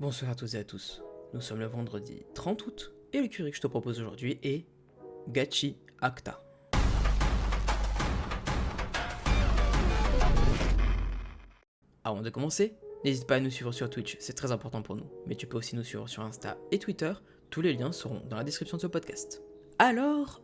Bonsoir à toutes et à tous, nous sommes le vendredi 30 août et le curry que je te propose aujourd'hui est Gachi Acta. Avant de commencer, n'hésite pas à nous suivre sur Twitch, c'est très important pour nous, mais tu peux aussi nous suivre sur Insta et Twitter, tous les liens seront dans la description de ce podcast. Alors,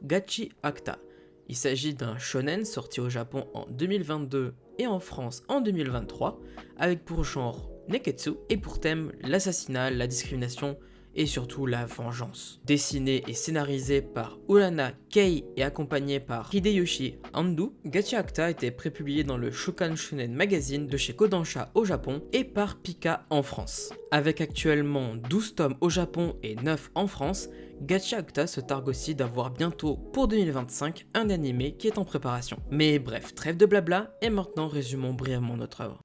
Gachi Acta. Il s'agit d'un shonen sorti au Japon en 2022 et en France en 2023, avec pour genre Neketsu et pour thème l'assassinat, la discrimination et surtout la vengeance. Dessiné et scénarisé par Urana Kei et accompagné par Hideyoshi Ando, Gachi Acta a été prépublié dans le Shokan Shonen Magazine de chez Kodansha au Japon et par Pika en France. Avec actuellement 12 tomes au Japon et 9 en France, Gachi Acta se targue aussi d'avoir bientôt, pour 2025, un animé qui est en préparation. Mais bref, trêve de blabla, et maintenant résumons brièvement notre œuvre.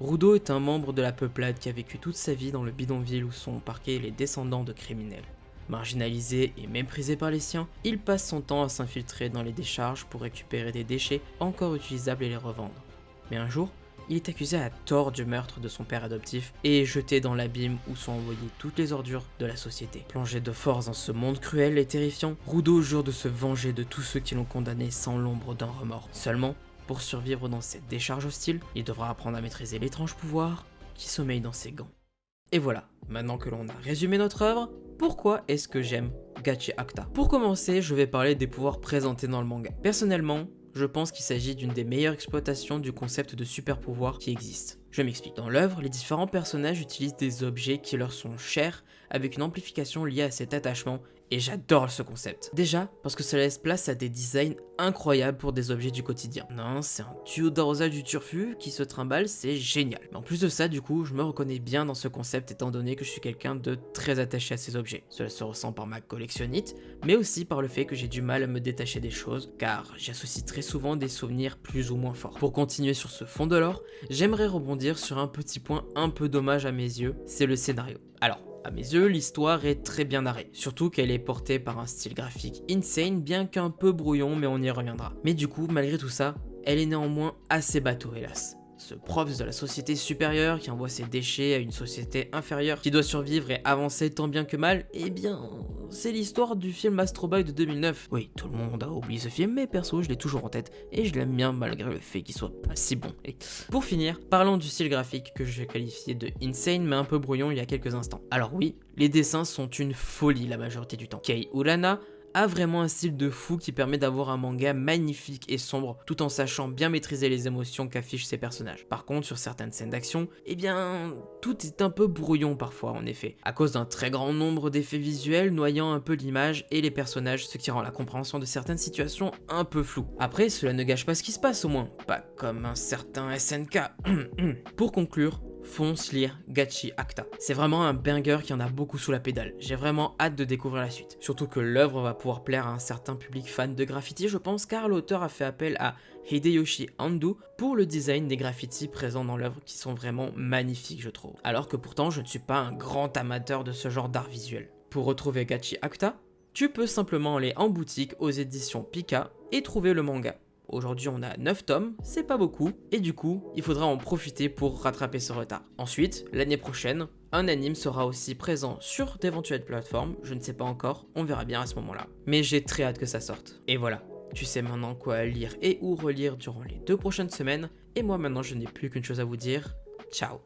Rudo est un membre de la peuplade qui a vécu toute sa vie dans le bidonville où sont parqués les descendants de criminels. Marginalisé et méprisé par les siens, il passe son temps à s'infiltrer dans les décharges pour récupérer des déchets encore utilisables et les revendre. Mais un jour, il est accusé à tort du meurtre de son père adoptif et est jeté dans l'abîme où sont envoyées toutes les ordures de la société. Plongé de force dans ce monde cruel et terrifiant, Rudo jure de se venger de tous ceux qui l'ont condamné sans l'ombre d'un remords. Seulement, pour survivre dans cette décharge hostile, il devra apprendre à maîtriser l'étrange pouvoir qui sommeille dans ses gants. Et voilà, maintenant que l'on a résumé notre œuvre, pourquoi est-ce que j'aime Gachi Acta? Pour commencer, je vais parler des pouvoirs présentés dans le manga. Personnellement, je pense qu'il s'agit d'une des meilleures exploitations du concept de super pouvoir qui existe. Je m'explique. Dans l'œuvre, les différents personnages utilisent des objets qui leur sont chers avec une amplification liée à cet attachement et j'adore ce concept. Déjà, parce que ça laisse place à des designs incroyables pour des objets du quotidien. Non, c'est un tuyau d'arrosage du turfu qui se trimballe, c'est génial. Mais en plus de ça, du coup, je me reconnais bien dans ce concept étant donné que je suis quelqu'un de très attaché à ces objets. Cela se ressent par ma collectionnite, mais aussi par le fait que j'ai du mal à me détacher des choses, car j'associe très souvent des souvenirs plus ou moins forts. Pour continuer sur ce fond de l'or, j'aimerais rebondir sur un petit point un peu dommage à mes yeux, c'est le scénario. Alors, à mes yeux, l'histoire est très bien narrée, surtout qu'elle est portée par un style graphique insane, bien qu'un peu brouillon, mais on y reviendra. Mais du coup, malgré tout ça, elle est néanmoins assez bateau hélas. Ce prof de la société supérieure qui envoie ses déchets à une société inférieure qui doit survivre et avancer tant bien que mal, eh bien, c'est l'histoire du film Astro Boy de 2009. Oui, tout le monde a oublié ce film, mais perso, je l'ai toujours en tête et je l'aime bien malgré le fait qu'il soit pas si bon. Et pour finir, parlons du style graphique que je vais qualifier de insane mais un peu brouillon il y a quelques instants. Alors oui, les dessins sont une folie la majorité du temps. Kei Urana a vraiment un style de fou qui permet d'avoir un manga magnifique et sombre tout en sachant bien maîtriser les émotions qu'affichent ses personnages. Par contre, sur certaines scènes d'action, eh bien, tout est un peu brouillon parfois en effet, à cause d'un très grand nombre d'effets visuels noyant un peu l'image et les personnages, ce qui rend la compréhension de certaines situations un peu floue. Après, cela ne gâche pas ce qui se passe au moins, pas comme un certain SNK. Pour conclure, fonce lire Gachi Acta. C'est vraiment un banger qui en a beaucoup sous la pédale. J'ai vraiment hâte de découvrir la suite. Surtout que l'œuvre va pouvoir plaire à un certain public fan de graffiti, je pense, car l'auteur a fait appel à Hideyoshi Ando pour le design des graffitis présents dans l'œuvre qui sont vraiment magnifiques, je trouve. Alors que pourtant, je ne suis pas un grand amateur de ce genre d'art visuel. Pour retrouver Gachi Acta, tu peux simplement aller en boutique aux éditions Pika et trouver le manga. Aujourd'hui on a 9 tomes, c'est pas beaucoup, et du coup, il faudra en profiter pour rattraper ce retard. Ensuite, l'année prochaine, un anime sera aussi présent sur d'éventuelles plateformes, je ne sais pas encore, on verra bien à ce moment-là. Mais j'ai très hâte que ça sorte. Et voilà, tu sais maintenant quoi lire et ou relire durant les 2 prochaines semaines, et moi maintenant je n'ai plus qu'une chose à vous dire, ciao.